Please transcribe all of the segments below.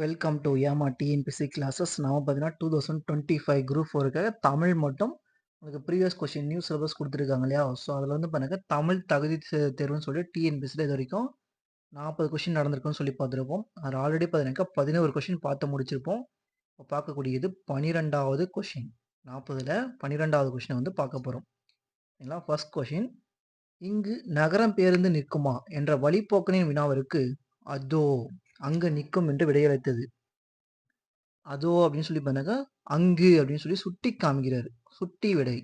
Welcome to ஏமா TNPSC classes. நாம பார்த்தீங்கன்னா 2025 குரூப் 4க்காக தமிழ் மட்டும் உங்களுக்கு ப்ரீவியஸ் கொஸ்டின் நியூ சிலபஸ் கொடுத்துருக்காங்க இல்லையா? ஸோ அதில் வந்து பாருங்க தமிழ் தகுதி தேர்வுன்னு சொல்லி டிஎன்பிசியில் இது வரைக்கும் 40 கொஸ்டின் நடந்திருக்குன்னு சொல்லி பார்த்துருப்போம். அதில் ஆல்ரெடி பார்த்தீங்கன்னா 11 கொஸ்டின் பார்த்து முடிச்சிருப்போம். இப்போ பார்க்கக்கூடியது 12வது கொஸ்டின். 40ல் 12வது கொஸ்டினை வந்து பார்க்க போகிறோம். சரிங்களா? ஃபர்ஸ்ட் கொஸ்டின், இங்கு நகரம் பேருந்து நிற்குமா என்ற வழிப்போக்கனின் வினாவிற்கு அதோ அங்கு நிற்கும் என்று விடையளித்தது. அதோ அப்படின்னு சொல்லி பண்ணாக்கா அங்கு அப்படின்னு சொல்லி சுட்டி காமிக்கிறாரு. சுட்டி விடை.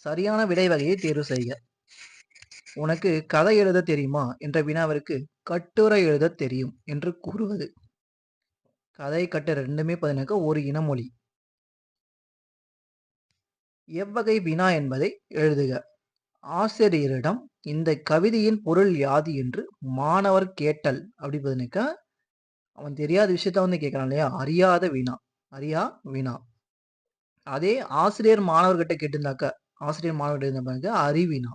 சரியான விடை வகையை தேர்வு செய்க. உனக்கு கதை எழுத தெரியுமா என்ற வினாவிற்கு கட்டுரை எழுத தெரியும் என்று கூறுவது. கதை கட்டுரை ரெண்டுமே பார்த்தீங்கன்னாக்கா ஒரு இனமொழி. எவ்வகை வினா என்பதை எழுதுக. ஆசிரியரிடம் இந்த கவிதையின் பொருள் யாது என்று மாணவர் கேட்டல். அப்படி பார்த்தீங்கன்னாக்கா அவன் தெரியாத விஷயத்த வந்து கேட்கறான் இல்லையா? அறியாத வினா. அறியா வினா. அதே ஆசிரியர் மாணவர்கிட்ட கேட்டிருந்தாக்க ஆசிரியர் மாணவர்கிட்ட இருந்தாங்க அறிவினா.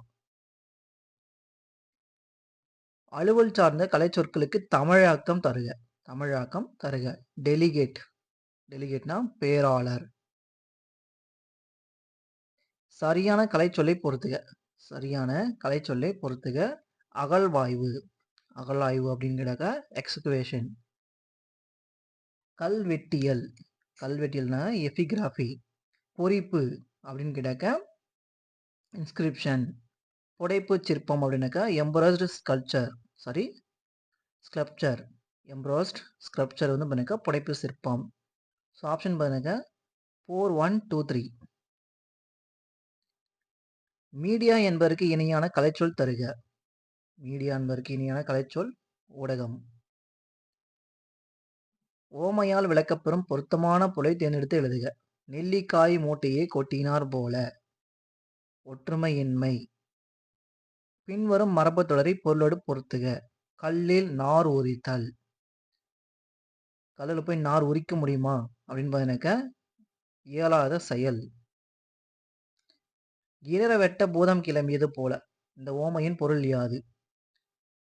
அலுவல் சார்ந்த கலை சொற்களுக்கு தமிழாக்கம் தருக. தமிழாக்கம் தருக. டெலிகேட். டெலிகேட்னா பேராளர். சரியான கலைச்சொல்லை பொறுத்துக. சரியான கலைச்சொல்லை பொறுத்துக. அகழ்வாய்வு. அகழ்வாய்வு அப்படிங்கிறத எக்ஸ்கவேஷன். கல்வெட்டியல். கல்வெட்டியல்னா எபிகிராஃபி. பொறிப்பு அப்படின்னு கேட்டாக்க இன்ஸ்கிரிப்ஷன். புடைப்பு சிற்பம் அப்படின்னாக்கா embossed sculpture. Sorry sculpture. Embossed sculpture வந்து பண்ணாக்கா புடைப்பு சிற்பம். ஸோ ஆப்ஷன் பாருங்க 4, 1, 2, 3. மீடியா என்பதற்கு இணையான கலைச்சொல் தருக. மீடியா என்பதற்கு இணையான கலைச்சொல் ஊடகம். ஓமையால் விளக்கப்பெறும் பொருத்தமான பொருளை தேர்ந்தெடுத்து எழுதுக. நெல்லிக்காய் மூட்டையை கொட்டினார் போல. ஒற்றுமையின்மை. பின்வரும் மரபு தொடரை பொருளோடு பொருத்துக. கல்லில் நார் உரித்தல். கல்லில் போய் நார் உரிக்க முடியுமா அப்படின்னு பார்த்தீங்கன்னாக்க இயலாத செயல். கிணற வெட்ட பூதம் கிளம்பியது போல. இந்த ஓமையின் பொருள் யாது?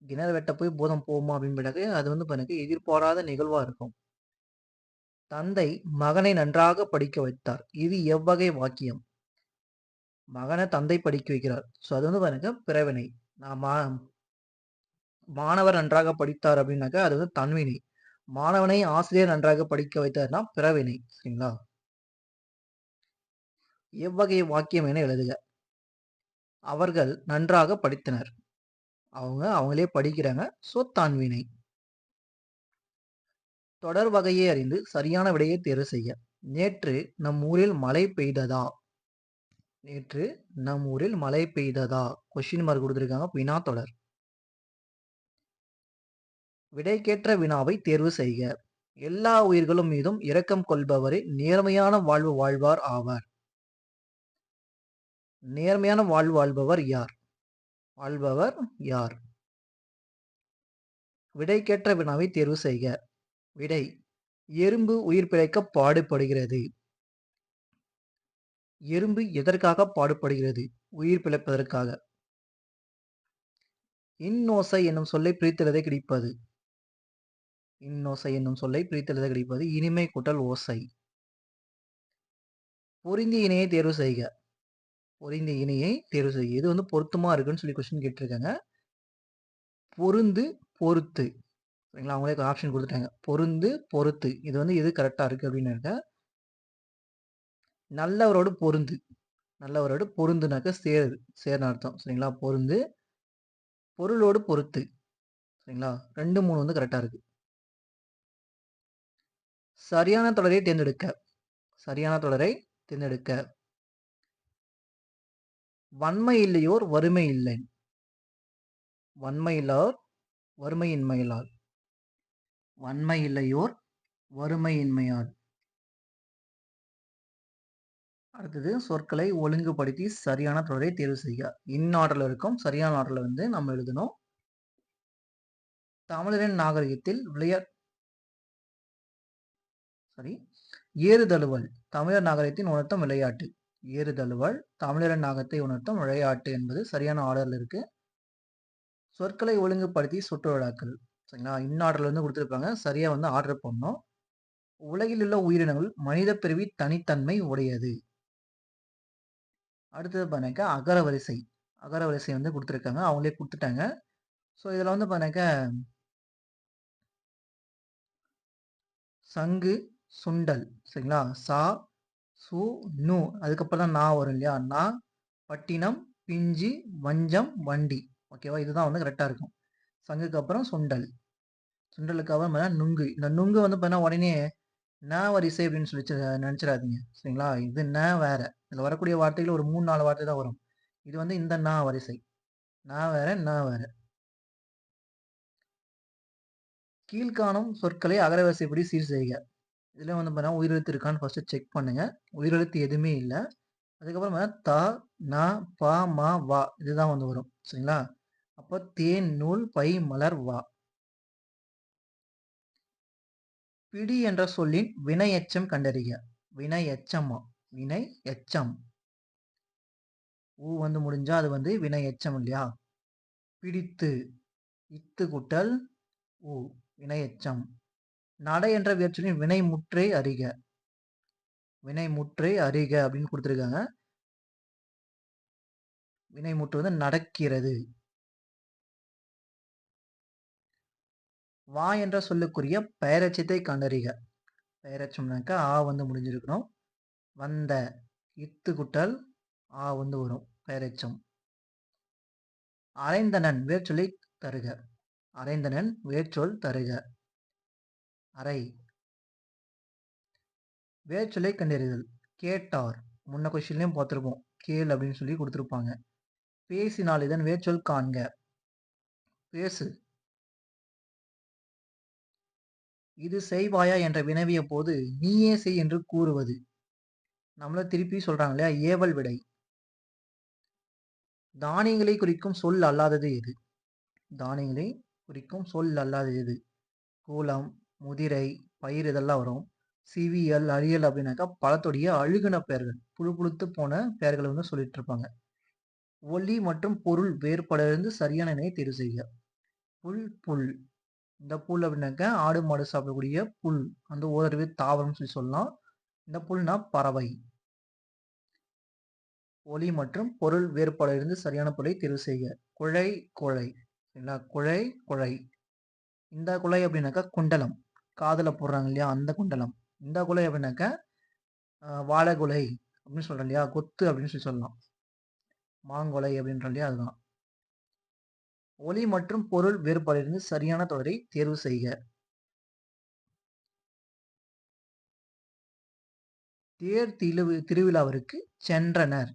கிணறு வெட்ட போய் பூதம் போகுமா அப்படின்னு பிறகு அது வந்து பார்த்தீங்கன்னா எதிர்பாராத நிகழ்வா இருக்கும். தந்தை மகனை நன்றாக படிக்க வைத்தார். இது எவ்வகை வாக்கியம்? மகனை தந்தை படிக்க வைக்கிறார். ஸோ அது வந்து பாருங்க பிறவினை. மாணவர் நன்றாக படித்தார் அப்படின்னாக்கா அது வந்து தன்வினை. மாணவனை ஆசிரியர் நன்றாக படிக்க வைத்தார்னா பிறவினை. சரிங்களா? எவ்வகை வாக்கியம் என எழுதுக. அவர்கள் நன்றாக படித்தனர். அவங்களே படிக்கிறாங்க. ஸோ தன்வினை. தொடர் வகையை அறிந்து சரியான விடையை தேர்வு செய்ய. நேற்று நம் ஊரில் மழை பெய்ததா? நேற்று நம் ஊரில் மழை பெய்ததா? கொஸ்டின் மார்க் கொடுத்துருக்காங்க. வினா தொடர். விடைக்கேற்ற வினாவை தேர்வு செய்க. எல்லா உயிர்களும் மீதும் இரக்கம் கொள்பவரே நேர்மையான வாழ்வு வாழ்வார் ஆவார். நேர்மையான வாழ்வு வாழ்பவர் யார்? வாழ்பவர் யார்? விடைக்கேற்ற வினாவை தேர்வு செய்க. விடை, எறும்பு உயிர் பிழைக்க பாடுபடுகிறது. எறும்பு எதற்காக பாடுபடுகிறது? உயிர் பிழைப்பதற்காக. இன்னோசை என்னும் சொல்லை பிரித்தெழுத கிடைப்பது. இன்னோசை என்னும் சொல்லை பிரித்தெழுத கிடைப்பது இனிமை கூட்டல் ஓசை. பொருந்திய இணையை தேர்வு செய்க. பொருந்திய இணையை தேர்வு செய்க. இது வந்து பொருத்தமா இருக்குன்னு சொல்லி கொஸ்டின் கேட்டிருக்காங்க. பொருந்து பொறுத்து. சரிங்களா? அவங்களே ஆப்ஷன் கொடுத்துட்டாங்க. பொருந்து பொறுத்து. இது வந்து எது கரெக்டா இருக்கு அப்படின்னு இருக்க. நல்லவரோடு பொருந்து. நல்லவரோடு பொருந்துனாக்க சேர்னு அர்த்தம். சரிங்களா? பொருந்து. பொருளோடு பொறுத்து. சரிங்களா? 2, 3 வந்து கரெக்டா இருக்கு. சரியான தொடரை தேர்ந்தெடுக்க. சரியான தொடரை தேர்ந்தெடுக்க. வன்மை இல்லையோர் வறுமை இல்லை. வன்மை இல்லார் வறுமையின்மையிலார். வன்மை இல்லையோர் வறுமையின்மையால். அடுத்தது சொற்களை ஒழுங்குபடுத்தி சரியான தொடரை தேர்வு செய்க. இன்னாடல இருக்கும். சரியான ஆர்டர்ல வந்து நம்ம எழுதணும். தமிழரின் நாகரிகத்தில் ஏறுதழுவல் தமிழர் நாகரிகத்தின் உணர்த்தும் விளையாட்டு. ஏறுதழுவல் தமிழரின் நாகத்தை உணர்த்தும் விளையாட்டு என்பது சரியான ஆர்டர்ல இருக்கு. சொற்களை ஒழுங்குபடுத்தி சுற்றுலாக்கள். சரிங்களா? இன் ஆர்டர்ல வந்து குடுத்துருப்பாங்க. சரியா வந்து ஆர்டர் பண்ணணும். உலகில் உள்ள உயிரினங்கள் மனித பிறவி தனித்தன்மை உடையது. அடுத்தது பாருங்க அகரவரிசை. அகரவரிசை வந்து குடுத்துருக்காங்க. அவங்களே குடுத்துட்டாங்க. ஸோ இதுல வந்து பாருங்க சங்கு, சுண்டல் சரிங்களா? சா, சு, நு அதுக்கப்புறம் தான் நா வரும் இல்லையா? நா, பட்டினம், பிஞ்சு, வஞ்சம், வண்டி. ஓகேவா? இதுதான் வந்து கரெக்ட்டா இருக்கும். சங்குக்கு அப்புறம் சுண்டல். சுண்டலுக்கு அப்புறம் பார்த்தீங்கன்னா நுங்கு. இந்த நுங்கு வந்து பார்த்தீங்கன்னா உடனே ந வரிசை அப்படின்னு சொல்லி நெனச்சிராதீங்க. சரிங்களா? இது ந வேற. இதுல வரக்கூடிய வார்த்தைகள் ஒரு 3, 4 வார்த்தை தான் வரும். இது வந்து இந்த ந வரிசை. ந வேற, ந வேற. கீழ்க்காணும் சொற்களை அகரவரிசைப்படி சீர் செய்க. இதுல வந்து பார்த்தீங்கன்னா உயிரெழுத்து இருக்கான்னு ஃபர்ஸ்ட் செக் பண்ணுங்க. உயிரெழுத்து எதுவுமே இல்ல. அதுக்கப்புறம் த, ந, ப, ம, வ இதுதான் வந்து வரும். சரிங்களா? அப்ப தேன், நூல், பை, மலர், வா. பிடி என்ற சொல்லின் வினை எச்சம் கண்டறிக. வினை எச்சமா? வினை எச்சம். வந்து முடிஞ்சா அது வந்து வினை எச்சம் இல்லையா? பிடித்து இத்து கூட்டல் வினை எச்சம். நடை என்ற வேர்ச்சொல்லின் வினை முற்றை அறிக. வினை முற்றை அறிக அப்படின்னு குடுத்துருக்காங்க. வினை முற்று வந்து நடக்கிறது. வா என்ற சொல்லுக்குரிய பெயரெச்சத்தை கண்டறிக. பெயரெச்சம்னாக்கா வந்து முடிஞ்சிருக்கணும். வந்த இத்து குட்டல் வந்து வரும். பெயரெச்சம். அரைந்தனன் வேர்ச்சொல்லை தருக. அரைந்தனன் வேர்ச்சொல் தருக. அரை வேர்ச்சொல்லை கண்டறிதல். கேட்டார். முன்ன கொஸ்டின்லயும் பார்த்திருப்போம். கேள் அப்படின்னு சொல்லி கொடுத்திருப்பாங்க. பேசினால் இதன் வேர்ச்சொல் காண்க. பேசு. இது செய்வாயா என்ற வினவிய போது நீயே செய் என்று கூறுவது. நம்மள திருப்பி சொல்றாங்க இல்லையா? ஏவல் விடை. தானியங்களை குறிக்கும் சொல் அல்லாதது எது? தானியங்களை குறிக்கும் சொல் அல்லாதது எது? கூலம், முதிரை, பயிர் இதெல்லாம் வரும். சிவியல், அழியல் அப்படின்னாக்கா பழத்துடைய அழுகுன பெயர்கள். புழு புழுத்து போன பெயர்களை வந்து சொல்லிட்டு இருப்பாங்க. ஒலி மற்றும் பொருள் வேறுபாடிலிருந்து சரியான இணையை தேர்வு செய்க. புல், புல். இந்த புல் அப்படின்னாக்கா ஆடு மாடு சாப்பிடக்கூடிய புல். அந்த ஓரறிவு தாவரம்னு சொல்லி சொல்லலாம். இந்த புல்னா பறவை. ஒலி மற்றும் பொருள் வேறுபாடிலிருந்து சரியான பொருளை தேர்வு செய்க. குழை, குழை. சரிங்களா? குழை, குழை. இந்த குழை அப்படின்னாக்கா குண்டலம். காதுல போடுறாங்க இல்லையா? அந்த குண்டலம். இந்த குலை அப்படின்னாக்கா வாழைக்குலை அப்படின்னு சொல்றோம் இல்லையா? கொத்து அப்படின்னு சொல்லி சொல்லலாம். மாங்கொலை அப்படின்றோம் இல்லையா? அதுதான். ஒலி மற்றும் பொருள் வேறுபாடிலிருந்து சரியான தொடரை தேர்வு செய்க. தேர் திருவிழாவிற்கு சென்றனர்.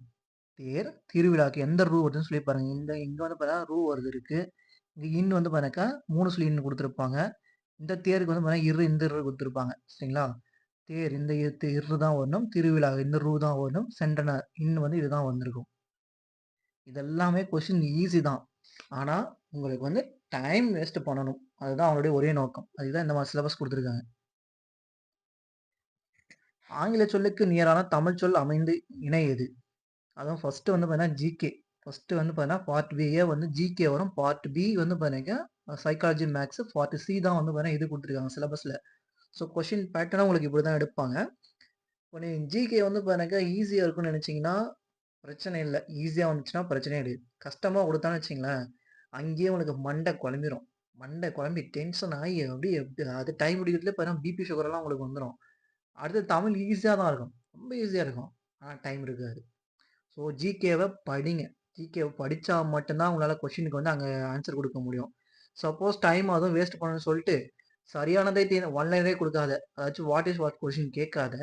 தேர் திருவிழாக்கு எந்த ரூ வருதுன்னு சொல்லி பாருங்க. இங்க வந்து பார்த்தா ரூ வருது இருக்கு. இங்க இன் வந்து பாருங்கக்கா 3 சொல்லி இன் கொடுத்துருப்பாங்க. இந்த தேருக்கு வந்து பாத்தீங்கன்னா இந்த இரு கொடுத்துருப்பாங்க. சரிங்களா? தேர் இந்த இரு தான் வரணும். திருவிழா இந்த ரூ தான் வரணும். சென்றனர் இன் வந்து இதுதான் வந்திருக்கும். இதெல்லாமே கொஸ்டின் ஈஸி தான். ஆனா, உங்களுக்கு வந்து டைம் வேஸ்ட் பண்ணணும். அதுதான் அவங்களுடைய ஒரே நோக்கம். அதுதான் இந்த மாதிரி சிலபஸ் குடுத்துருக்காங்க. ஆங்கில சொல்லுக்கு நியரான தமிழ் சொல் அமைந்து இணை எது? அதுவும் ஃபர்ஸ்ட் வந்து பார்த்தீங்கன்னா, ஜிகே. ஃபர்ஸ்ட் வந்து பார்த்தீங்கன்னா, பார்ட் ஏ வந்து ஜிகே வரும். பார்ட் பி வந்து பார்த்தீங்கன்னா, சைக்காலஜி, மேத்ஸ். பார்ட் சி தான் வந்து பார்த்தீங்கன்னா, இது குடுத்துருக்காங்க சிலபஸ்ல. ஸோ கொஸ்டின் பேட்டர்னா உங்களுக்கு இப்படி தான் எடுப்பாங்க. இப்போ நீங்க ஜிகே வந்து பார்த்தீங்கன்னா, ஈஸியா இருக்கும்னு நினைச்சீங்கன்னா, பிரச்சனை இல்ல. ஈஸியா வந்துச்சுன்னா பிரச்சனையே கிடையாது. கஷ்டமா குடுத்தான்னு வச்சுக்கங்களேன், அங்கேயே உனக்கு மண்டை குழம்பிரும். மண்டை குழம்பி டென்ஷன் ஆகி அப்படியே அது டைம் முடிக்கிறதுலயே பார்த்தீங்கன்னா, பிபி, சுகர் எல்லாம் உங்களுக்கு வந்துரும். அடுத்து தமிழ் ஈஸியா தான் இருக்கும். ரொம்ப ஈஸியா இருக்கும். ஆனா டைம் இருக்காது. ஸோ ஜிகேவ படிங்க. ஜிகேவ படிச்சா மட்டும் தான் உங்களால கொஸ்டினுக்கு வந்து அங்க ஆன்சர் குடுக்க முடியும். சப்போஸ் டைம் அதுவும் வேஸ்ட் பண்ணணும்னு சொல்லிட்டு, சரியானதை ஒன்லைனரே குடுக்காத. அதாச்சும் வாட் இஸ் வாட் கொஸ்டின் கேட்காத.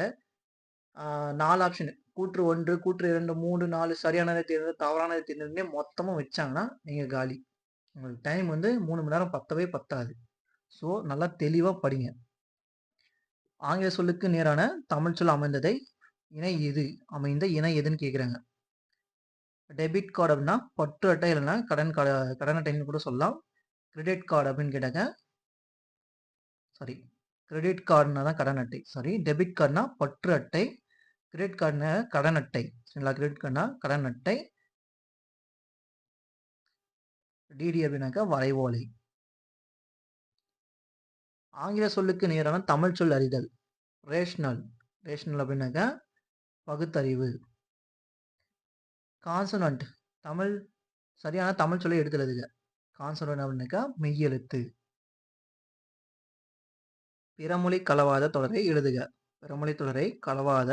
4 ஆப்ஷன் கூற்று 1, கூற்று 2, 3, 4 சரியானதை தேர்வு, தவறானதை தேர்ந்தெடுங்கன்னு மொத்தமா வச்சாங்கன்னா, நீங்க காலி. உங்களுக்கு டைம் வந்து 3 மணி நேரம் பத்தவே பத்தாது. ஸோ நல்லா தெளிவா படிங்க. ஆங்கில சொல்லுக்கு நேரான தமிழ் சொல் அமைந்ததை இணை எது? அமைந்த இணை எதுன்னு கேட்குறாங்க. டெபிட் கார்டு அப்படின்னா பற்று அட்டை இல்லைன்னா கடன் அட்டைன்னு கூட சொல்லலாம். கிரெடிட் கார்டு அப்படின்னு கேட்டாங்க. சாரி, கிரெடிட் கார்டுனா தான் கடன் அட்டை. சாரி, டெபிட் கார்டுனா பற்று அட்டை. கிரெடிட் கார்டுனா கடன் அட்டை. சரிங்களா? கிரெடிட் கார்டுனா கடன் அட்டை. டிடி அப்படின்னாக்கா வரைவோலை. ஆங்கில சொல்லுக்கு நேரான தமிழ் சொல் அறிதல். ரேஷனல். ரேஷனல் அப்படின்னாக்கா பகுத்தறிவு. கான்சனன்ட். தமிழ் சரியான தமிழ் சொல்லை எடுத்து எழுதுக. கான்சனன்ட் அப்படின்னாக்கா மெய்யெழுத்து. பிறமொழி கலவாத தொடரை எழுதுக. பிறமொழி தொடரை கலவாத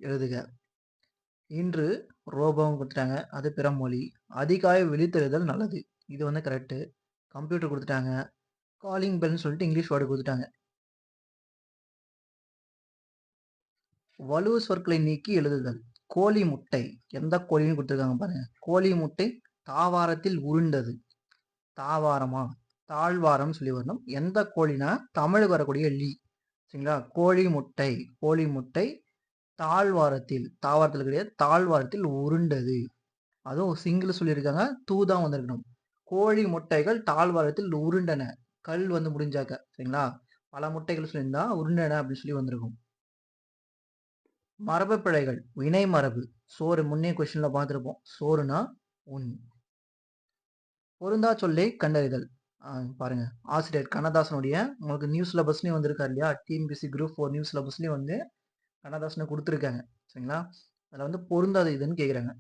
எழுதுக. இன்று ரோபம் கொடுத்துட்டாங்க, அது பிறமொழி. அதிகாலை விழித்தெழுதல் நல்லது, இது வந்து கரெக்டு. கம்ப்யூட்டர் கொடுத்துட்டாங்க. காலிங் பெல்னு சொல்லிட்டு இங்கிலீஷ் வேர்டு கொடுத்துட்டாங்க. வலுவு சொற்களை நீக்கி எழுதுதல். கோழி முட்டை, எந்த கோழின்னு கொடுத்துருக்காங்க பாருங்க. கோழி முட்டை தாவாரத்தில் உருண்டது. தாவாரமா தாழ்வாரம் சொல்லி வரணும். எந்த கோழினா தமிழ் வரக்கூடிய லீ. சரிங்களா? கோழி முட்டை, கோழி முட்டை தாழ்வாரத்தில், தாவாரத்தில் கிடையாது, தாழ்வாரத்தில் உருண்டது. அதுவும் சிங்கிள் சொல்லியிருக்காங்க, தூ தான் வந்திருக்கணும். கோழி முட்டைகள் தாழ்வாரத்தில் உருண்டன. கல் வந்து முடிஞ்சாக்க. சரிங்களா? பல முட்டைகள் சொல்லியிருந்தா உருண்டன அப்படின்னு சொல்லி வந்திருக்கும். மரபு பிழைகள். வினை மரபு. சோறு முன்னே கொஸ்டின்ல பார்த்துருப்போம். சோறுனா உன். பொருந்தா சொல்லை கண்டறிதல். பாருங்க, ஆசிரியர் கண்ணதாசனுடைய உங்களுக்கு நியூ சிலபஸ்லயும் வந்திருக்காரு இல்லையா? டிஎன்பிஎஸ்சி குரூப் 4 நியூ சிலபஸ்லயும் வந்து கண்ணதாசனை கொடுத்துருக்காங்க. சரிங்களா? அதில் வந்து பொருந்தாது இதுன்னு கேட்குறாங்க.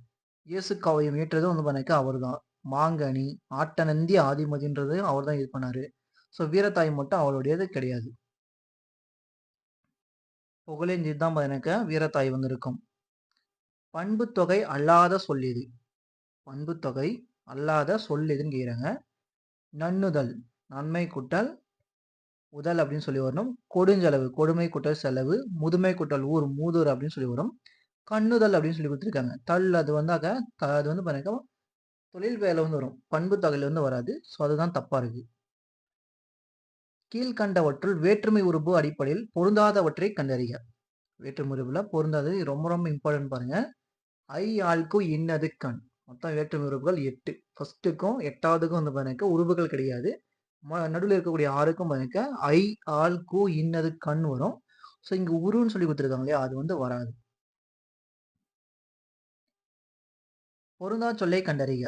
இயேசு காவியம் இயற்றதும் வந்து பண்ணிக்க அவர் தான். மாங்கனி, ஆட்டநந்தி, ஆதிமதின்றது அவர் தான் இது பண்ணாரு. ஸோ வீரத்தாய் மட்டும் அவருடையது கிடையாது. புகழேந்தி தான் பண்ணிக்க வீரத்தாய் வந்து இருக்கும். பண்பு தொகை அல்லாத சொல்லிது. பண்பு தொகை அல்லாத சொல்லிதுன்னு கேட்குறாங்க. நன்னுதல், நன்மை கூட்டல் உதல் அப்படின்னு சொல்லி வரணும். கொடுஞ்செலவு, கொடுமை கூட்டல் செலவு. முதுமை கூட்டல் ஊர், மூதூர் அப்படின்னு சொல்லி வரும். கண்ணுதல் அப்படின்னு சொல்லி கொடுத்துருக்காங்க. தல் அது வந்து அது வந்து பாருங்க தொழில் வேலை வந்து வரும். பண்பு தொகையில வந்து வராது. ஸோ அதுதான் தப்பா இருக்கு. கீழ்கண்டவற்றுள் வேற்றுமை உருபு அடிப்படையில் பொருந்தாதவற்றை கண்டறிக. வேற்றுமை உருபுல பொருந்தாதது ரொம்ப ரொம்ப இம்பார்ட்டன்ட் பாருங்க. ஐ ஆள்கு இன்னது கண். மொத்தம் வேற்றுமை உருபுகள் 8. ஃபர்ஸ்ட்டுக்கும் 8வதுக்கும் வந்து பாருங்க உருபுகள் கிடையாது. நடுவில் இருக்கக்கூடிய 6க்கும் பாருங்க ஐ ஆள் கு இன்னது கண் வரும். ஸோ இங்க உருன்னு சொல்லி கொடுத்துருக்காங்க இல்லையா? அது வந்து வராது. பொருந்தா சொல்லை கண்டறிக.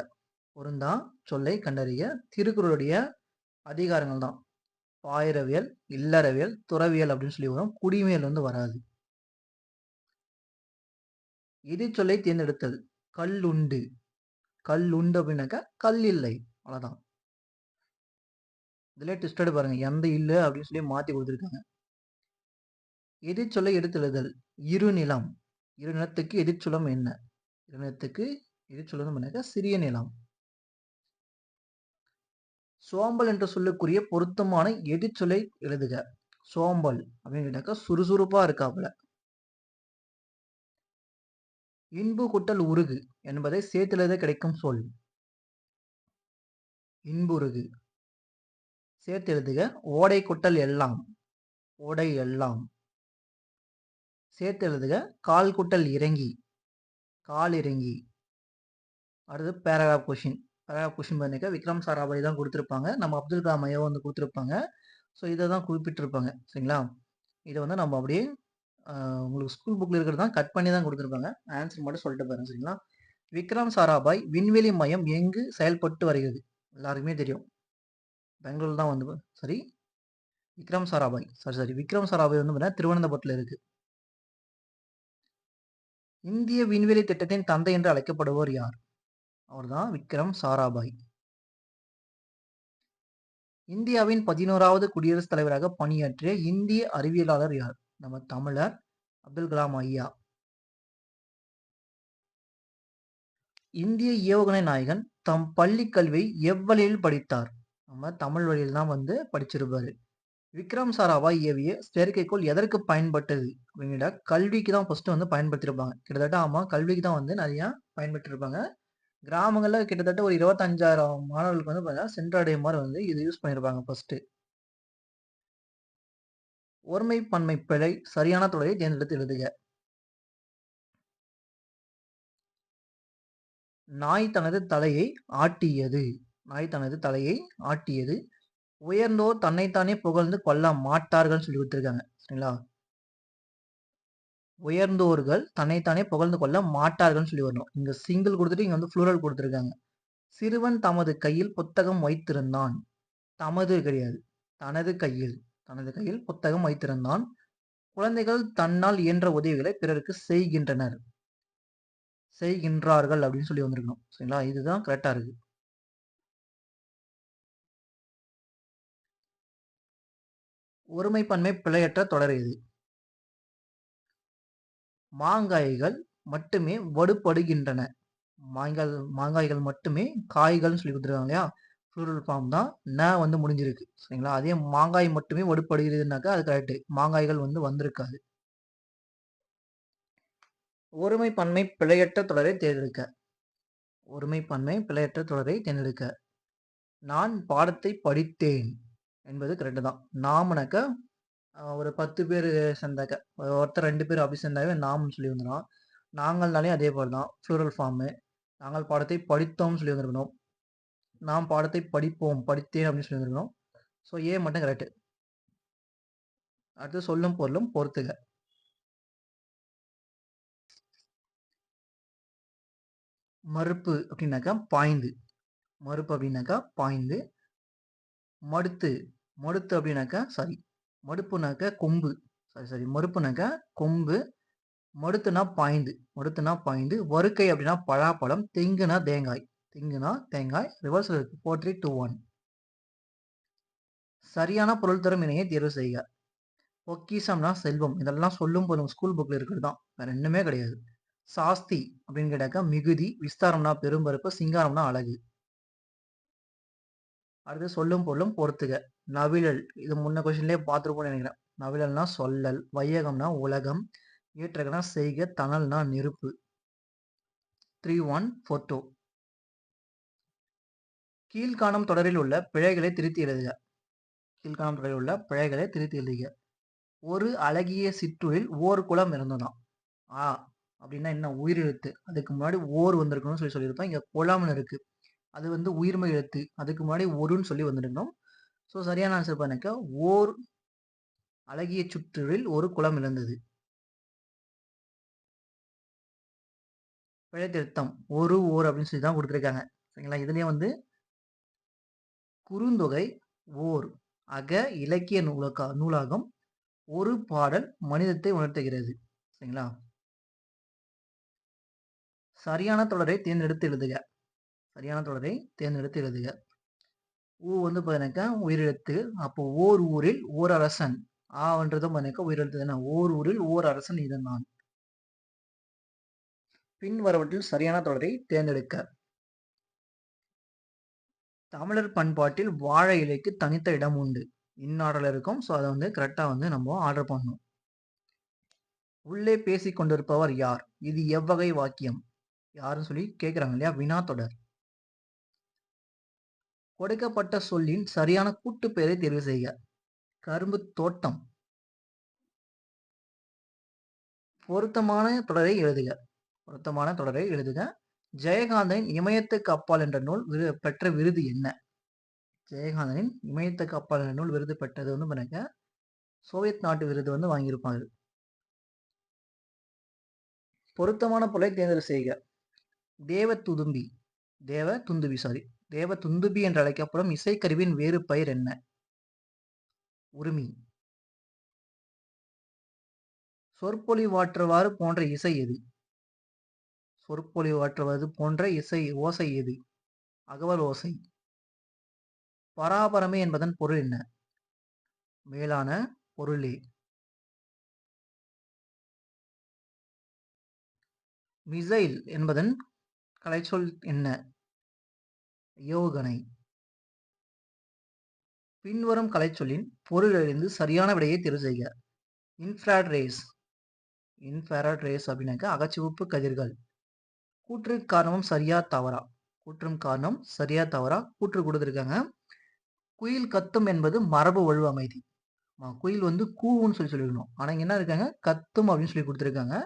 பொருந்தா சொல்லை கண்டறிக. திருக்குறளுடைய அதிகாரங்கள் தான். பாயிரவியல், இல்லறவியல், துறவியல் அப்படின்னு சொல்லி வரும். குடிமையல் வந்து வராது. எதிர்ச்சொல்லை தேர்ந்தெடுத்தல். கல்லுண்டு. கல்லுண்டு அப்படின்னாக்கா கல் இல்லை, அவ்வளவுதான். இதுல ட்விஸ்டட் பாருங்க, எந்த இல்ல அப்படின்னு சொல்லி மாத்தி கொடுத்துருக்காங்க. எதிர்ச்சொல்லை எடுத்தெழுதல். இருநிலம். இருநிலத்துக்கு எதிர்ச்சொல்லம் என்ன? இருநிலத்துக்கு எதிர்ச்சொல்லம் பண்ணாக்க சிறிய நிலம். சோம்பல் என்ற சொல்லுக்குரிய பொருத்தமான எதிர்ச்சொல்லை எழுதுக. சோம்பல் அப்படின்னு சுறுசுறுப்பா இருக்காப்புல. இன்பு கூட்டல் உருகு என்பதை சேர்த்தெழுத கிடைக்கும் சொல். இன்புருகு. சேர்த்து எழுதுக. ஓடை கூட்டல் எல்லாம். ஓடை எல்லாம். சேர்த்து எழுதுக. கால் கூட்டல் இறங்கி. கால் இறங்கி. அடுத்து பேராகிராஃப் கொஷின். பேராகிராஃப் கொஷின் பண்ணிக்க விக்ரம் சாராபாய் தான் கொடுத்துருப்பாங்க. நம்ம அப்துல் கலாம் ஐயா வந்து கொடுத்துருப்பாங்க. ஸோ இதை தான் குறிப்பிட்டிருப்பாங்க. சரிங்களா? இதை வந்து நம்ம அப்படியே உங்களுக்கு ஸ்கூல் புக்கில் இருக்கிறது தான் கட் பண்ணி தான் கொடுத்துருப்பாங்க. ஆன்சர் மட்டும் சொல்லிட்டு பாருங்க. சரிங்களா? விக்ரம் சாராபாய் விண்வெளி மையம் எங்கு செயல்பட்டு வருகிறது? எல்லாருக்குமே தெரியும். பெங்களூர் தான் வந்து சரி விக்ரம் சாராபாய் விக்ரம் சாராபாய் வந்து திருவனந்தபுரத்தில் இருக்கு. இந்திய விண்வெளி திட்டத்தின் தந்தை என்று அழைக்கப்படுவோர் யார்? அவர்தான் விக்ரம் சாராபாய். இந்தியாவின் 11வது குடியரசுத் தலைவராக பணியாற்றிய இந்திய அறிவியலாளர் யார்? நம்ம தமிழர் அப்துல் கலாம் ஐயா. இந்திய ஏவுகணை நாயகன் தம் பள்ளி கல்வியை எவ்வழியில் படித்தார்? நம்ம தமிழ் வழியில் தான் வந்து படிச்சிருப்பாரு. விக்ரம் சாராபாய் ஏவிய செயற்கைக்கோள் எதற்கு பயன்பட்டது அப்படிங்கிற கல்விக்கு தான் ஃபர்ஸ்ட் வந்து பயன்படுத்தியிருப்பாங்க. கிட்டத்தட்ட ஆமா கல்விக்கு தான் வந்து நிறைய பயன்படுத்தியிருப்பாங்க. கிராமங்கள்ல கிட்டத்தட்ட ஒரு 25,000 மாணவர்களுக்கு வந்து பார்த்தீங்கன்னா சென்றடையும் மாதிரி வந்து இது யூஸ் பண்ணியிருப்பாங்க ஃபர்ஸ்ட். ஒருமை பன்மை பிழை சரியான தொடரை தேர்ந்தெடுத்து எழுதுக. நாய் தனது தலையை ஆட்டியது. நாய் தனது தலையை ஆட்டியது. உயர்ந்தோர் தன்னைத்தானே புகழ்ந்து கொள்ள மாட்டார்கள் சொல்லி கொடுத்துருக்காங்க. சரிங்களா? உயர்ந்தோர்கள் தன்னைத்தானே புகழ்ந்து கொள்ள மாட்டார்கள் சொல்லி வரணும். இங்க சிங்கிள் கொடுத்துட்டு இங்க வந்து புளூரல் கொடுத்துருக்காங்க. சிறுவன் தமது கையில் புத்தகம் வைத்திருந்தான். தமது கிடையாது, தனது கையில். தனது கையில் புத்தகம் வைத்திருந்தான். குழந்தைகள் தன்னால் இயன்ற உதவிகளை பிறருக்கு செய்கின்றார்கள் அப்படின்னு சொல்லி வந்திருக்கணும். சரிங்களா? இதுதான் கரெக்டா இருக்கு. ஒருமைப்பன்மை பிழையற்ற தொடர் எது? மாங்காய்கள் மட்டுமே வடுபடுகின்றன. மாங்காய்கள் மட்டுமே காய்கள்னு சொல்லி குடுத்துருக்காங்க இல்லையா? ப்ளூரல் ஃபார்ம் தான். வந்து முடிஞ்சிருக்கு. சரிங்களா? அதே மாங்காய் மட்டுமே வடுபடுகிறதுனாக்கா அது கரெக்ட். மாங்காய்கள் வந்திருக்காது. ஒருமைப்பன்மை பிழையற்ற தொடரை தேர்ந்தெடுக்க. ஒருமைப்பன்மை பிழையற்ற தொடரை தேர்ந்தெடுக்க. நான் பாடத்தை படித்தேன் என்பது கரெக்ட் தான். நாம்னாக்க ஒரு 10 பேரு சேர்ந்தாக்க, ஒருத்தர் 2 பேர் அப்படி சேர்ந்தாவே நாம்னு சொல்லி வந்துரும். நாங்கள்னாலே அதே போல தான். Plural form. நாங்கள் பாடத்தை படித்தோம்னு சொல்லி வந்திருக்கணும். நாம் பாடத்தை படிப்போம், படித்தேன் அப்படின்னு சொல்லி வந்திருக்கணும். ஸோ ஏ மட்டும் கரெக்ட். அடுத்து சொல்லும் பொருளும் பொறுத்துக. மறுப்பு அப்படின்னாக்கா பாய்ந்து. மறுப்பு அப்படின்னாக்கா பாய்ந்து. மடுத்து. மடுத்து அப்படின்னாக்கா மடுப்புனாக்க கொம்பு. மறுப்புனாக்கா கொம்பு. மடுத்துனா பாய்ந்து. மடுத்துனா பாய்ந்து. வருக்கை அப்படின்னா பலாப்பழம். தெங்குனா தேங்காய். தெங்குனா தேங்காய். ரிவர்ஸ்ல இருக்கு. 4, 3, 2, 1. சரியான பொருள் தரும் இணையை தேர்வு செய்க. பொக்கிஷம்னா செல்வம். இதெல்லாம் சொல்லும் போதும் ஸ்கூல் புக்ல இருக்கிறது தான். வேற ஒண்ணுமே கிடையாது. சாஸ்தி அப்படின்னு கேட்டாக்கா மிகுதி. விஸ்தாரம்னா பெரும்பருப்பு. சிங்காரம்னா அழகு. அடுத்து சொல்லும் பொருளும் பொறுத்துக. நவிழல். இது முன்ன கொஸ்டின்லயே பார்த்துருப்போம்னு நினைக்கிறேன். நவிழல்னா சொல்லல். வையகம்னா உலகம். ஏற்றகனா செய்க. தணல்னா நெருப்பு. 3, 1, 4, 2. கீழ்காணும் தொடரில் உள்ள பிழைகளை திருத்தி எழுதுக. கீழ்காணும் தொடரில் உள்ள பிழைகளை திருத்தி எழுதுக. ஒரு அழகிய சிற்றூரில் ஓர் குளம் இருந்ததாம். அப்படின்னா என்ன? உயிரெழுத்து. அதுக்கு முன்னாடி ஓர் வந்திருக்கணும்னு சொல்லியிருப்போம். இங்க குளம்னு இருக்கு. அது உயிர்மெய் எழுத்து. அதுக்கு முன்னாடி ஒருன்னு சொல்லி வந்திருக்கணும். ஸோ சரியான ஆன்சர் பண்ணக்க ஓர் அழகிய சுற்றூரில் ஒரு குளம் இருந்தது. பிழை திருத்தம். ஓர் அப்படின்னு சொல்லி தான் கொடுத்துருக்காங்க. சரிங்களா? இதுலயே குறுந்தொகை ஓர் அக இலக்கிய நூலாகும். ஒரு பாடல் மனிதத்தை உணர்த்துகிறது. சரிங்களா? சரியான தொடரை தேர்ந்தெடுத்து எழுதுக. சரியான தொடரை தேர்ந்தெடுத்து எழுதுக. பார்த்தீங்கன்னாக்கா உயிரெழுத்து. அப்போ ஓர் ஊரில் ஓர் அரசன். ஆன்றதும் பார்த்தீங்கன்னாக்கா உயிரெழுத்து தானே. ஓர் ஊரில் ஓர் அரசன் இருந்தான். பின் வரவற்றில் சரியான தொடரை தேர்ந்தெடுக்க. தமிழர் பண்பாட்டில் வாழை இலைக்கு தனித்த இடம் உண்டு. இன்னாடல இருக்கும். ஸோ அதை கரெக்டா நம்ம ஆர்டர் பண்ணணும். உள்ளே பேசிக் கொண்டிருப்பவர் யார்? இது எவ்வகை வாக்கியம்? யாருன்னு சொல்லி கேட்கிறாங்க இல்லையா? வினா தொடர். கொடுக்கப்பட்ட சொல்லின் சரியான கூட்டு பெயரை தேர்வு செய்க. கரும்பு தோட்டம். பொருத்தமான தொடரை எழுதுக. பொருத்தமான தொடரை எழுதுக. ஜெயகாந்தனின் இமயத்துக்கு அப்பால் என்ற நூல் பெற்ற விருது என்ன? ஜெயகாந்தனின் இமயத்துக்கு அப்பால் என்ற நூல் விருது பெற்றது பாருங்க சோவியத் நாட்டு விருது வாங்கியிருப்பாரு. பொருத்தமான பொருளை தேர்ந்தெடு செய்க. தேவதுந்துபி. தேவதுந்துபி என்று அழைக்கப்படும் இசைக்கருவியின் வேறு பெயர் என்ன? உருமி. சொற்பொழிவாற்றுவாறு போன்ற இசை எது? சொற்பொழிவாற்றுவது போன்ற ஓசை எது? அகவல் ஓசை. பராபரமே என்பதன் பொருள் என்ன? மேலான பொருளே. மிசைல் என்பதன் கலைச்சொல் என்ன? ஏவுகணை. பின்வரும் கலைச்சொல்லின் பொருள் அறிந்து சரியான விடையை தேர்வு செய்க. Infrared race. இன்ஃப்ராட் ரேஸ் அப்படின்னாக்கா அகச்சிவப்பு கதிர்கள். கூற்று காரணமும் சரியா தவறா? கூற்றும் காரணம் சரியா தவறா? கூற்று கொடுத்துருக்காங்க. குயில் கத்தும் என்பது மரபு வழு அமைதி. குயில் கூவுன்னு சொல்லியிருக்கணும். ஆனா இங்க என்ன இருக்காங்க? கத்தும் அப்படின்னு சொல்லி கொடுத்துருக்காங்க.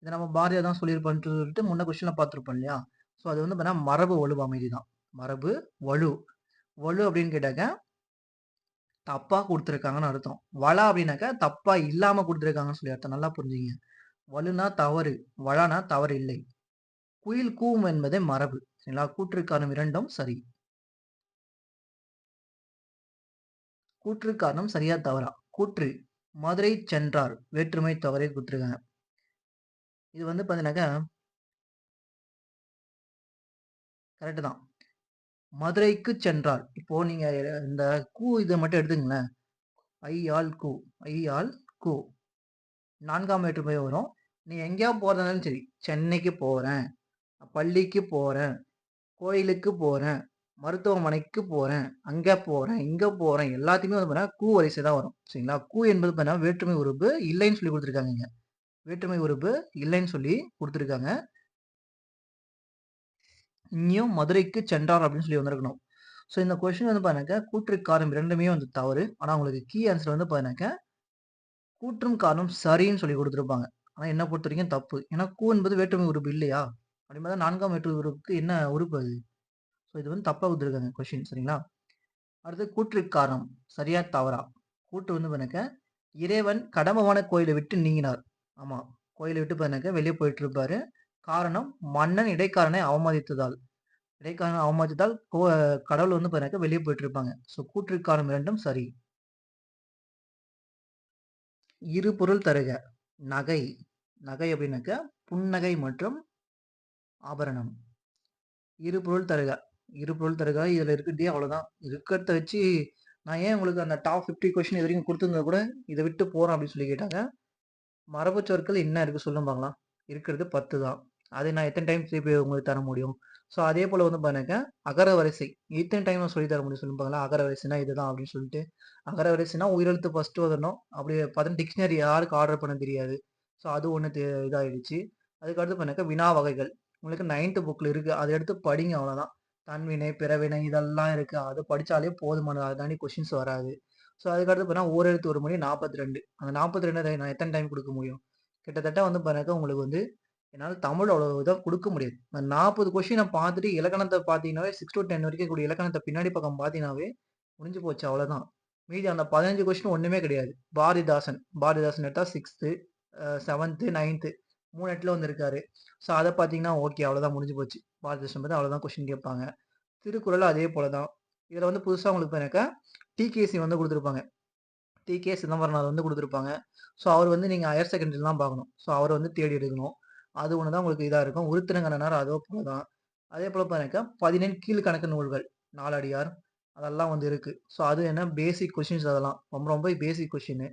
இதை நம்ம பாரதியார் தான் சொல்லியிருப்பான்னு சொல்லிட்டு முன்ன கொஸ்டின்ல பார்த்துருப்போம் இல்லையா? ஸோ அது பார்த்தீங்கன்னா மரபு வலு அமைதி தான். மரபு வலு. வலு அப்படின்னு கேட்டாக்க தப்பா கொடுத்துருக்காங்கன்னு அர்த்தம். வளா அப்படின்னாக்கா தப்பா இல்லாம கொடுத்துருக்காங்கன்னு சொல்லி அர்த்தம். நல்லா புரிஞ்சுங்க. வலுனா தவறு, வளானா தவறு இல்லை. குயில் கூவும் என்பதே மரபு. சரிங்களா? கூற்று காரணம் இரண்டும் சரி. கூற்று காரணம் சரியா தவறா? கூற்று மதுரை சென்றார் வேற்றுமை தவறே குடுத்துருக்காங்க. இது வந்து பார்த்தீங்கன்னாக்கா, கரெக்ட் தான். மதுரைக்கு சென்றார். இப்போ நீங்க இந்த இத மட்டும் எடுத்துக்கங்களேன். ஐ, ஆல், கு. ஐ, ஆல், கு. 4ஆம் வேற்றுமை வரும். நீ எங்கேயா போறதா இருந்தாலும் சரி. சென்னைக்கு போறேன், பள்ளிக்கு போறேன், கோயிலுக்கு போறேன், மருத்துவமனைக்கு போறேன், அங்க போறேன், இங்க போறேன் எல்லாத்தையுமே வந்து பார்த்தீங்கன்னா, கு வரிசை தான் வரும். சரிங்களா? கு என்பது பார்த்தீங்கன்னா வேற்றுமை உறுப்பு இல்லைன்னு சொல்லி குடுத்துருக்காங்க இங்க. வேற்றுமை உறுப்பு இல்லைன்னு சொல்லி குடுத்துருக்காங்க. இங்கேயும் மதுரைக்கு சென்றார் அப்படின்னு சொல்லி வந்திருக்கணும். ஸோ இந்த கொஸ்டின் வந்து பார்த்தீங்கன்னாக்கா, கூற்று காரணம் 2மே வந்து தவறு. ஆனா உங்களுக்கு கீ ஆன்சர் வந்து பார்த்தீங்கன்னாக்கா, கூற்றும் காரணம் சரின்னு சொல்லி குடுத்துருப்பாங்க. ஆனா என்ன பொறுத்தவரைக்கும் தப்பு. ஏன்னா கூ என்பது வேற்றுமை உறுப்பு இல்லையா? அப்படிங்கும்போது 4ஆம் வேற்றுமை உறுப்புக்கு என்ன உறுப்பு அது? ஸோ இது வந்து தப்பா குடுத்துருக்காங்க கொஸ்டின் சரிங்களா? அடுத்து கூற்று காரணம் சரியா? தவறா? கூற்று வந்து பார்த்தீங்கன்னாக்கா, இறைவன் கடம்பவன கோயிலை விட்டு நீங்கினார். ஆமா. கோயில விட்டு பார்த்தீங்கன்னாக்கா வெளிய போயிட்டு இருப்பாரு. காரணம் மன்னன் இடைக்காரனை அவமதித்ததால். இடைக்காரனை அவமதித்ததால் கடவுள் வந்து பார்த்தீங்கன்னாக்கா வெளிய போயிட்டு இருப்பாங்க. ஸோ கூற்று காரணம் 2ம் சரி. இரு பொருள் தருக. நகை. நகை அப்படின்னாக்கா, புன்னகை மற்றும் ஆபரணம். இரு பொருள் தருக. இரு பொருள் தருக இதுல இருக்கிறதே அவ்வளோதான். இருக்கிறத வச்சு நான் ஏன் உங்களுக்கு அந்த டாப் 50 கொஸ்டின் இதுவரைக்கும் குடுத்திருந்தா கூட, இத விட்டு போறேன் அப்படின்னு சொல்லி கேட்டாங்க. மரபுச் சொற்கள் என்ன இருக்கு சொல்லுங்க பார்க்கலாம். இருக்கிறது 10 தான். அதை நான் எத்தன டைம் திருப்பி உங்களுக்கு தர முடியும்? ஸோ அதே போல வந்து பாருங்க, அகர வரிசை. எத்தன டைம் நான் சொல்லி தர முடியும் சொல்லுங்க பார்க்கலாம். அகர வரிசைனா இதுதான் அப்படின்னு சொல்லிட்டு. அகர வரிசைனா உயிரெழுத்து ஃபர்ஸ்ட் வரணும். அப்படி பார்த்தா டிக்ஷனரி யாருக்கு ஆர்டர் பண்ண தெரியாது. ஸோ அது ஒண்ணு இதாயிடுச்சு. அதுக்கு அடுத்து பாருங்க வினா வகைகள். உங்களுக்கு 9த் புக்ல இருக்கு. அத எடுத்து படிங்க அவ்வளோதான். தன்வினை, பிறவினை இதெல்லாம் இருக்கு. அத படிச்சாலே போதுமானது. அத தாண்டி கொஸ்டின்ஸ் வராது. ஸோ அதுக்கடுத்து பார்த்தீங்கன்னா, ஓரெழுத்து ஒரு மொழி 42. அந்த 42 நான் எத்தன டைம் குடுக்க முடியும்? கிட்டத்தட்ட வந்து பாருங்க உங்களுக்கு வந்து என்னால தமிழ் அவ்வளோ இதா குடுக்க முடியாது. நான் 40 கொஸ்டின பார்த்துட்டு இலக்கணத்த பார்த்தீங்கன்னாவே 6 டூ 10 வரைக்கும் கூடிய இலக்கணத்த பின்னாடி பக்கம் பார்த்தீங்கன்னாவே, முடிஞ்சு போச்சு அவ்வளோதான். மீதி அந்த 15 கொஸ்டின் ஒண்ணுமே கிடையாது. பாரதிதாசன். பாரதிதாசன் எடுத்தா 6த், 7த், 9த் 3 இடத்துல வந்திருக்காரு. ஸோ அத பார்த்தீங்கன்னா, ஓகே அவ்வளோதான் முடிஞ்சு போச்சு. பாரதிதாசன் பத்தி அவ்வளோதான் கொஸ்டின் கேட்பாங்க. திருக்குறள் அதே போல தான். இதுல வந்து புதுசா உங்களுக்கு பாருங்க, டிகேசி வந்து குடுத்திருப்பாங்க. டி.கே. சிதம்பரனார் வந்து குடுத்திருப்பாங்க. ஸோ அவர் வந்து நீங்க ஹையர் செகண்டரில தான் பார்க்கணும். ஸோ அவர வந்து தேடி எடுக்கணும். அது ஒண்ணு தான் உங்களுக்கு இதா இருக்கும். உருத்திரங்கண்ணனார் அதோ போல தான். அதேபோல பாருங்க 17 கீழ்க்கணக்கு நூல்கள், நாலடியார் அதெல்லாம் வந்து இருக்கு. ஸோ அது என்ன பேசிக் கொஸ்டின்ஸ் அதெல்லாம். ரொம்ப ரொம்ப பேசிக் கொஸ்டின்.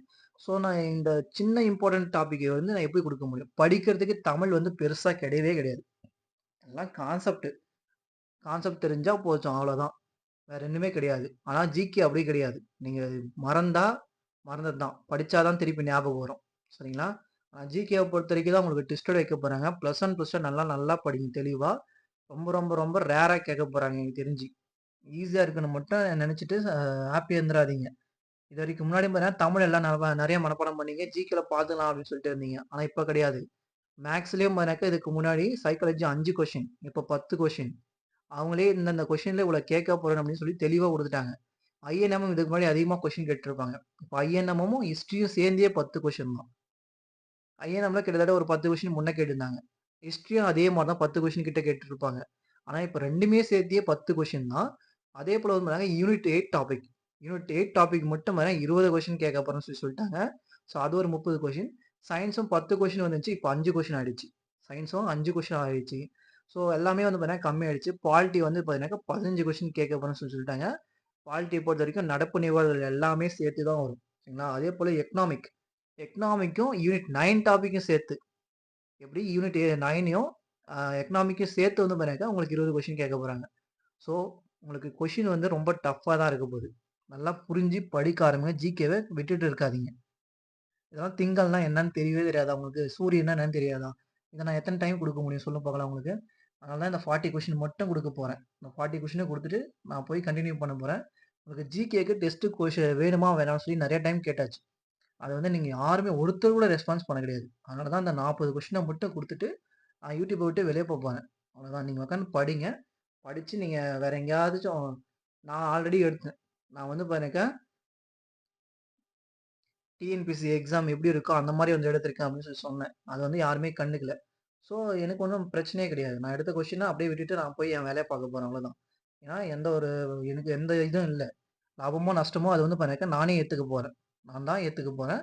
ஸோ நான் இந்த சின்ன இம்பார்டன்ட் டாபிக்க வந்து நான் எப்படி குடுக்க முடியும்? படிக்கிறதுக்கு தமிழ் வந்து பெருசா கிடையவே கிடையாது. எல்லாம் கான்செப்ட். கான்செப்ட் தெரிஞ்சா போச்சும் அவ்வளோதான். வேற ஒண்ணுமே கிடையாது. ஆனா ஜிகே அப்படி கிடையாது. நீங்க மறந்தா மறந்தது தான். படிச்சா தான் திருப்பி ஞாபகம் வரும். சரிங்களா? ஜிகேவ பொறுத்தவரைக்கும் தான் உங்களுக்கு டெஸ்டட் வைக்க போறாங்க. +1, +2 நல்லா நல்லா படிங்க தெளிவா. ரொம்ப ரொம்ப ரொம்ப ரேரா கேட்க போறாங்க எனக்கு தெரிஞ்சு. ஈஸியா இருக்குன்னு மட்டும் நெனச்சுட்டு ஹாப்பியா இருந்துறாதீங்க. இதுவரைக்கும் முன்னாடி பார்த்தீங்கன்னா, தமிழ் எல்லாம் நெறைய மனப்பாடம் பண்ணீங்க. ஜிகேல பார்த்துக்கலாம் அப்படின்னு சொல்லிட்டு இருந்தீங்க. ஆனா இப்ப கிடையாது. மேத்ஸ்லயும் பாருங்க இதுக்கு முன்னாடி சைக்காலஜி 5 கொஸ்டின். இப்ப 10 கொஸ்டின். அவங்களே இந்தந்த கொஸ்டின்ல இவ்வளோ கேட்க போறேன் அப்படின்னு சொல்லி தெளிவா குடுத்துட்டாங்க. ஐஎன்எம்மும் இதுக்கு முன்னாடி அதிகமா கொஸ்டின் கேட்டுருப்பாங்க. இப்ப ஐஎன்எம்மும் ஹிஸ்டரியும் சேர்ந்தே 10 கொஸ்டின் தான். ஐஎன்எம்ல கிட்டத்தட்ட ஒரு 10 கொஸ்டின் முன்ன கேட்டிருந்தாங்க. ஹிஸ்டரியும் அதே மாரி தான் 10 கொஸ்டின் கிட்ட கேட்டுருப்பாங்க. ஆனா இப்ப 2மே சேர்த்தியே 10 கொஸ்டின் தான். அதே போல வந்து பாத்தீங்கன்னா, யூனிட் 8 டாபிக். யூனிட் 8 டாபிக் மட்டும் பாத்தீங்கன்னா 20 கொஸ்டின் கேட்க போறேன்னு சொல்லி சொல்லிட்டாங்க. ஸோ அது ஒரு 30 கொஸ்டின். சயன்ஸும் 10 கொஸ்டின் வந்துருந்துச்சு. இப்ப 5 கொஸ்டின் ஆயிடுச்சு. சயன்ஸும் 5 கொஸ்டின் ஆயிடுச்சு. ஸோ எல்லாமே வந்து பாத்தீங்கன்னா கம்மியாயிடுச்சு. பாலிட்டி வந்து பாத்தீங்கன்னாக்கா 15 கொஸ்டின் கேட்க போறேன்னு சொல்லி சொல்லிட்டாங்க. பாலிட்டிய பொறுத்தவரைக்கும் நடப்பு நிகழ்வுகள் எல்லாமே சேர்த்து தான் வரும். சரிங்களா? அதே போல எக்கனாமிக். எக்கனாமிக்கும் யூனிட் 9 டாபிக்கும் சேர்த்து. எப்படி யூனிட் 9யும் எக்கனாமிக்கும் சேர்த்து வந்து பாருங்க உங்களுக்கு 20 கொஸ்டின் கேட்க போறாங்க. ஸோ உங்களுக்கு கொஸ்டின் வந்து ரொம்ப டஃப்பா தான் இருக்க போகுது. நல்லா புரிஞ்சு படிக்க ஆரம்பிங்க. ஜிகேவ விட்டுட்டு இருக்காதீங்க. இதெல்லாம் திங்கள்னா என்னன்னு தெரியவே தெரியாதா உங்களுக்கு? சூரியன்னா என்னன்னு தெரியாதா? இத நான் எத்தன டைம் குடுக்க முடியும் சொல்லுங்க பார்க்கலாம் உங்களுக்கு? அதனால தான் இந்த 40 கொஸ்டின் மட்டும் குடுக்க போறேன். இந்த 40 கொஸ்டின குடுத்துட்டு நான் போய் கன்டின்யூ பண்ண போறேன். உங்களுக்கு ஜிகேக்கு டெஸ்ட் வேணுமா வேணாம்னு சொல்லி நெறைய டைம் கேட்டாச்சு. அத வந்து நீங்க யாருமே ஒருத்தர் கூட ரெஸ்பான்ஸ் பண்ண கிடையாது. அதனால தான் இந்த 40 கொஸ்டின மட்டும் குடுத்துட்டு, யூடியூப விட்டு வெளிய போறேன். அவ்வளோதான். நீங்க உட்கார்ந்து படிங்க. படிச்சு நீங்க வேற எங்கேயாச்சும் நான் ஆல்ரெடி எடுத்தேன். நான் வந்து பாருங்க டிஎன்பிஎஸ்சி எக்ஸாம் எப்படி இருக்கோ அந்த மாரி வந்து எடுத்திருக்கேன் அப்படின்னு சொல்லி சொன்னேன். அத வந்து யாருமே கண்டுக்கல. ஸோ எனக்கு ஒண்ணும் பிரச்சனையே கிடையாது. நான் எடுத்த கொஸ்டின அப்படியே விட்டுட்டு நான் போய் என் வேலைய பார்க்க போறேன் அவ்வளோதான். ஏன்னா எனக்கு எந்த இதுவும் இல்ல. லாபமோ, நஷ்டமோ அது வந்து பாருங்க நானே ஏத்துக்க போறேன். நான் தான் ஏத்துக்க போறேன்.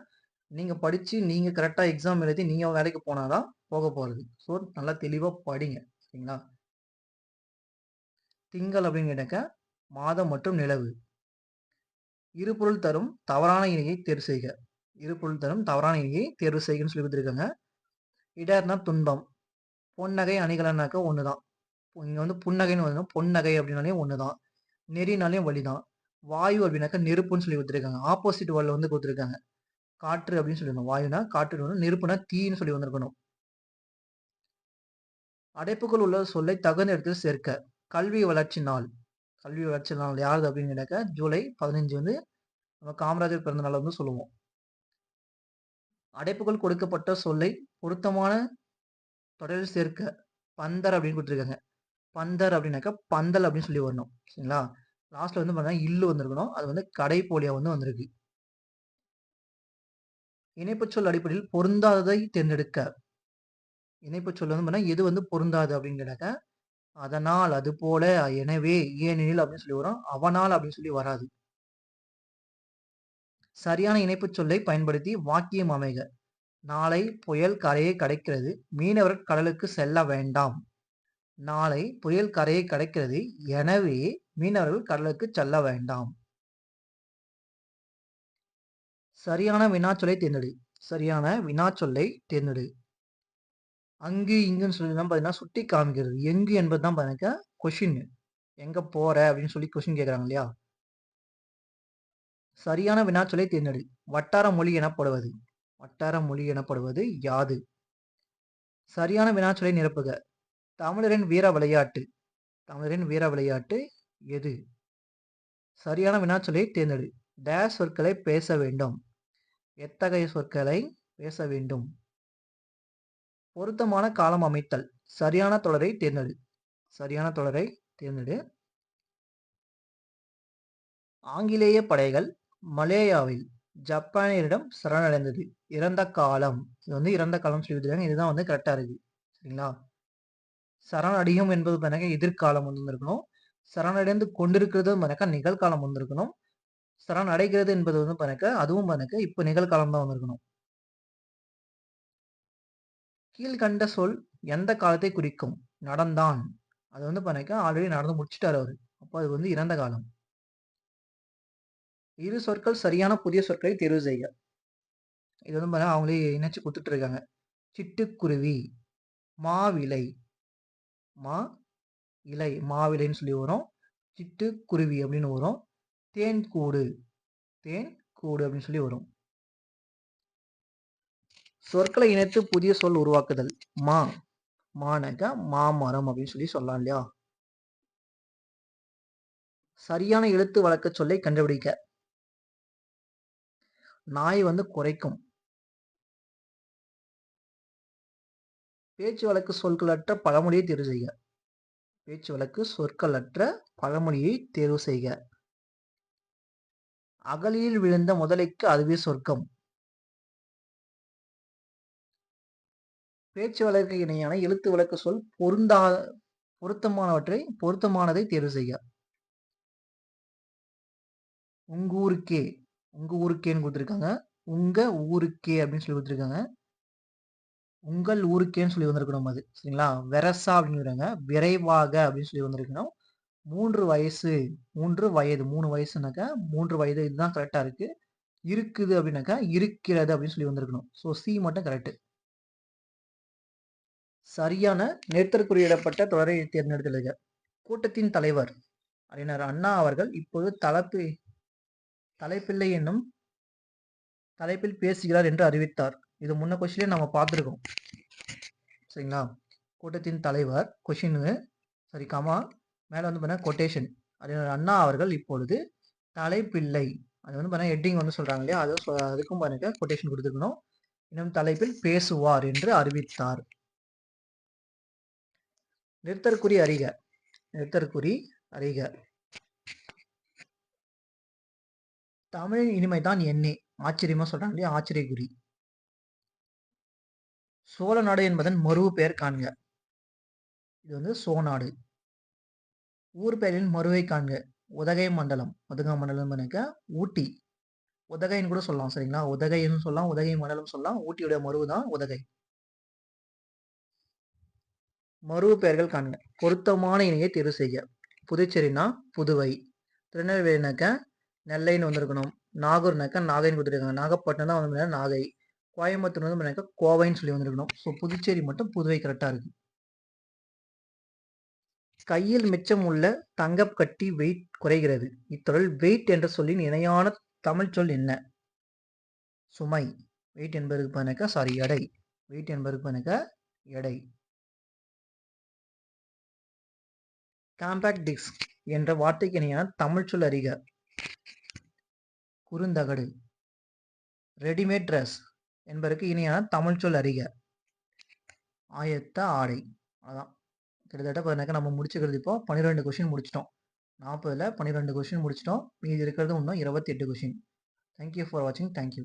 நீங்க படிச்சு, நீங்க கரெக்ட்டா எக்ஸாம் எழுதி, நீங்க வேலைக்கு போனா தான் போக போறது. ஸோ, நல்லா தெளிவா படிங்க. சரிங்களா? திங்கள் அப்படின்னு கேட்டாக்கா, மாதம் மற்றும் நிலவு. இருபொருள் தரும் தவறான இணையை தேர்வு செய்க. இருபொருள் தரும் தவறான இணையை தேர்வு செய்கன்னு சொல்லி குடுத்துருக்காங்க. இடர்னா துன்பம். பொன்னகை, அணிகலன்னாக்கா ஒண்ணுதான். இங்க வந்து புன்னகைன்னு வரும். பொன்னகை அப்படின்னாலே ஒண்ணுதான். நெறினாலே வழிதான். வாயு அப்படின்னாக்கா நெருப்புன்னு சொல்லி குடுத்துருக்காங்க. ஆப்போசிட் வேர்ட்ல வந்து குடுத்துருக்காங்க. காற்று அப்படின்னு சொல்லிடணும். வாயுனா காற்றுன்னு வரும். நெருப்புனா தீன்னு சொல்லி வந்திருக்கணும். அடைப்புக்குள் உள்ள சொல்லை தகுந்த இடத்தில் சேர்க்க. கல்வி வளர்ச்சி நாள். கல்வி வளர்ச்சி நாள் யாருது அப்படின்னு கேட்டாக்கா, ஜூலை 15 வந்து நம்ம காமராஜர் பிறந்த நாள வந்து சொல்லுவோம். அடைப்புக்குள் கொடுக்கப்பட்ட சொல்லை பொருத்தமான தொடரில் சேர்க்க. பந்தர் அப்படின்னு குடுத்துருக்காங்க. பந்தர் அப்படின்னாக்கா, பந்தல் அப்படின்னு சொல்லி வரணும். சரிங்களா? லாஸ்ட்ல வந்து பார்த்தீங்கன்னா, இல்லு வந்திருக்கணும். அது வந்து கடைப்போலியா வந்து வந்திருக்கு. இணைப்புச் சொல் அடிப்படையில் பொருந்தாததை தேர்ந்தெடுக்க. இணைப்புச் சொல் வந்து பார்த்தீங்கன்னா, எது வந்து பொருந்தாது அப்படின்னு கேட்டாக்கா, அதனால், அதுபோல, எனவே, ஏனெனில் அப்படின்னு சொல்லி வரும். அவனால் அப்படின்னு சொல்லி வராது. சரியான இணைப்புச் சொல்லை பயன்படுத்தி வாக்கியம் அமைக. நாளை புயல் கரையை கடக்கிறது. மீனவர் கடலுக்கு செல்ல வேண்டாம். நாளை புயல் கரையை கடக்கிறது. எனவே மீனவர்கள் கடலுக்கு செல்ல வேண்டாம். சரியான வினாச்சொல்லை தேர்ந்தெடு. சரியான வினாச்சொல்லை தேர்ந்தெடு. அங்கு, இங்குன்னு சொல்லி தான் பார்த்தீங்கன்னா, சுட்டி காமிக்கிறது. எங்கு என்பது தான் பார்த்தீங்கன்னா கொஷின். எங்க போற அப்படின்னு சொல்லி கொஸ்டின் கேட்கறாங்க இல்லையா? சரியான வினாச்சொல்லை தேர்ந்தெடு. வட்டார மொழி எனப்படுவது. வட்டார மொழி எனப்படுவது யாது? சரியான வினாச்சொல்லை நிரப்புக. தமிழரின் வீர விளையாட்டு. தமிழரின் வீர விளையாட்டு எது? சரியான வினாச்சொல்லை தேர்ந்தெடு. டேஷ் சொற்களை பேச வேண்டும். எத்தகைய சொற்களை பேச வேண்டும்? பொருத்தமான காலம் அமைத்தல். சரியான தொடரை தேர்ந்தெடு. சரியான தொடரை தேர்ந்தெடு. ஆங்கிலேய படைகள் மலேயாவில் ஜப்பானியரிடம் சரணடைந்தது. இறந்த காலம். இது வந்து இறந்த காலம் சொல்லி கொடுத்துருக்காங்க. இதுதான் வந்து கரெக்டா இருக்கு. சரிங்களா? சரணடையும் என்பது பார்த்தீங்கன்னா எதிர்காலம் வந்திருக்கணும். சரணடைந்து கொண்டிருக்கிறது பார்த்தீங்கன்னா நிகழ்காலம் வந்திருக்கணும். சரணடைகிறது என்பது வந்து பார்த்தீங்கன்னா அதுவும் பார்த்தீங்கன்னா இப்ப நிகழ்காலம் தான் வந்திருக்கணும். கீழ்கண்ட சொல் எந்த காலத்தை குறிக்கும்? நடந்தான். அது வந்து பார்த்தீங்கன்னா ஆல்ரெடி நடந்து முடிச்சுட்டாரு அவரு. அப்போ அது வந்து இறந்த காலம். இரு சொற்கள் சரியான புதிய சொற்களை தேர்வு செய்க. இது வந்து பார்த்தீங்கன்னா அவங்களே இணைச்சு குடுத்துட்டு இருக்காங்க. சிட்டுக்குருவி, மாவிலை, மா இலை, மாவிலைன்னு சொல்லி வரும். சிட்டுக்குருவி அப்படின்னு வரும். தேன்கூடு, தேன் கூடு அப்படின்னு சொல்லி வரும். சொற்களை இணைத்து புதிய சொல் உருவாக்குதல். மா, மானாக்கா மாமரம் அப்படின்னு சொல்லி சொல்லலாம் இல்லையா? சரியான எழுத்து வழக்கு சொல்லை கண்டுபிடிக்க. நாய் வந்து குறைக்கும். பேச்சு வழக்கு சொற்களற்ற பழமொழியை தேர்வு செய்க. பேச்சு வழக்கு சொற்களற்ற பழமொழியை தேர்வு செய்க. அகலியில் விழுந்த முதலைக்கு அதுவே சொர்க்கம். பேச்சு வழக்கு இணையான எழுத்து வழக்கு சொல் பொருத்தமானதை தேர்வு செய்க. உங்க ஊருக்கே, உங்க ஊருக்கேன்னு கொடுத்துருக்காங்க. உங்க ஊருக்கே அப்படின்னு சொல்லி கொடுத்துருக்காங்க. உங்கள் ஊருக்கேன்னு சொல்லி வந்திருக்கணும் அது. சரிங்களா? வெரசா அப்படிங்கிறாங்க. விரைவாக அப்படின்னு சொல்லி வந்திருக்கணும். 3 வயசு, 3 வயது. 3 வயசுனாக்கா 3 வயது இதுதான் கரெக்ட்டா இருக்கு. இருக்குது அப்படின்னாக்கா, இருக்கிறது அப்படின்னு சொல்லி வந்திருக்கணும். ஸோ சி மட்டும் கரெக்ட். சரியான நிறுத்தற்குறியிடப்பட்ட தொடரை தேர்ந்தெடுத்துள்ளது. கூட்டத்தின் தலைவர் அறிஞர் அண்ணா அவர்கள் இப்போது தலைப்பிள்ளை என்னும் தலைப்பில் பேசுகிறார் என்று அறிவித்தார். இது முன்ன கொஸ்டின்லயே நம்ம பார்த்திருக்கோம். சரிங்களா? கூட்டத்தின் தலைவர் கொஸ்டின் சரி கமா மேல வந்து பார்த்தீங்கன்னா கொட்டேஷன் அறிஞர் அண்ணா அவர்கள் இப்பொழுது தலைப்பிள்ளை அது வந்து பார்த்தீங்கன்னா ஹெட்டிங் வந்து சொல்றாங்க இல்லையா? அதுக்கும் பாருங்க கொட்டேஷன் கொடுத்துருக்கணும். இன்னும் தலைப்பில் பேசுவார் என்று அறிவித்தார். நிறுத்தற்குறி அறிக. நிறுத்தற்குறி அறிக. தமிழின் இனிமைதான் எண்ணே. ஆச்சரியமா சொல்றாங்க இல்லையா? ஆச்சரியக்குறி. சோழ நாடு என்பதன் மறு பெயர் காண்க. இது வந்து சோநாடு. ஊர் பெயரின் மறுவை காண்க. உதகை மண்டலம். உதகை மண்டலம் ஊட்டி. உதகைன்னு கூட சொல்லலாம் சரிங்களா? உதகைன்னு சொல்லலாம், உதகை மணலும் சொல்லலாம். ஊட்டியோட மருவு தான் உதகை. மருவு பெயர்கள் காண்க. பொருத்தமான இணையை தேர்வு செய்க. புதுச்சேரினா புதுவை. திருநெல்வேலினாக்க நெல்லைன்னு வந்திருக்கணும். நாகூர்னாக்க நாகைன்னு குடுத்துருக்காங்க. நாகப்பட்டினம் தான் வந்து நாகை. கோயம்புத்தூர் வந்து பார்த்தீங்கன்னாக்கா கோவைன்னு சொல்லி வந்திருக்கணும். ஸோ புதுச்சேரி மட்டும் புதுவை கரெக்ட்டா இருக்கு. கையில் மிச்சம் உள்ள தங்கப் கட்டி வெயிட் குறைகிறது. இத்தொடரில் வெயிட் என்ற சொல்லின் இணையான தமிழ் சொல் என்ன? சுமை. வெயிட் என்பதற்கு பார்த்தீங்கன்னாக்கா எடை. வெயிட் என்பதற்கு பார்த்தீங்கன்னாக்கா எடை. காம்பேக்ட் டிஸ்க் என்ற வார்த்தைக்கு இணையான தமிழ் சொல் அறிக. குறுந்தகடு. ரெடிமேட் டிரஸ் என்பதற்கு இணையான தமிழ் சொல் அறிக. ஆயத்த ஆடை. அதான். கிட்டத்தட்ட பார்த்தீங்கன்னாக்கா நம்ம முடிச்சுக்கிறது இப்போ 12 கொஸ்டின் முடிச்சிட்டோம். 40ல 12 கொஸ்டின் முடிச்சிட்டோம். மீதி இருக்கிறது இன்னும் 28 கொஸ்டின். தேங்க் யூ ஃபார் வாட்சிங். Thank you.